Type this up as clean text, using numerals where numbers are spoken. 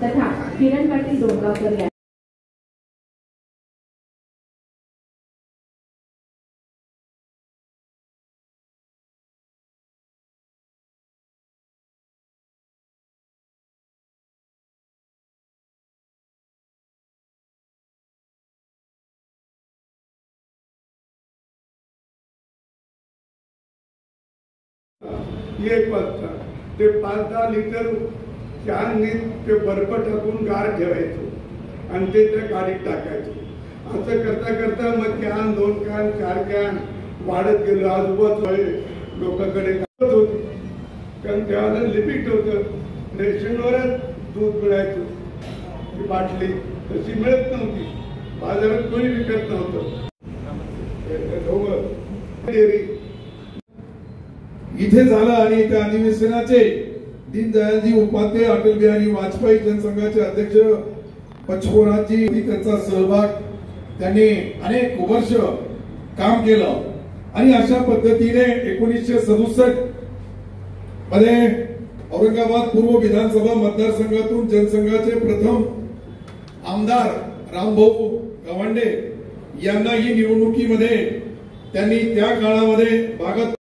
तथा किरण पाटील डोंगावकर या एक वाजता ते 5-10 लिटर कॅननी ते बर्फ टाकून गार ठेवायचं आणि ते त्या गाडीत टाकायचं. असं करता करता मग कॅन 2 कॅन 4 कॅन वाढत गेलं. आजूबाजू लोकांकडे होती कारण त्यावेळेला लिमिट होतं. रेशनवरच दूध मिळायचं. ती बाटली तशी मिळत नव्हती. बाजारात कोणी विकत नव्हतं. इथे झालं आणि त्या अधिवेशनाचे दीनदयालजी उपाध्याय अटल बिहारी वाजपेयी जनसंघाचे अध्यक्ष पचकोराजी त्यांचा सहभाग. त्यांनी अनेक वर्ष काम केलं आणि अशा पद्धतीने 1967 मध्ये औरंगाबाद पूर्व विधानसभा मतदारसंघातून जनसंघाचे प्रथम आमदार रामभाऊ गव्हांडे यांना ही निवडणुकीमध्ये त्यांनी त्या काळामध्ये भागात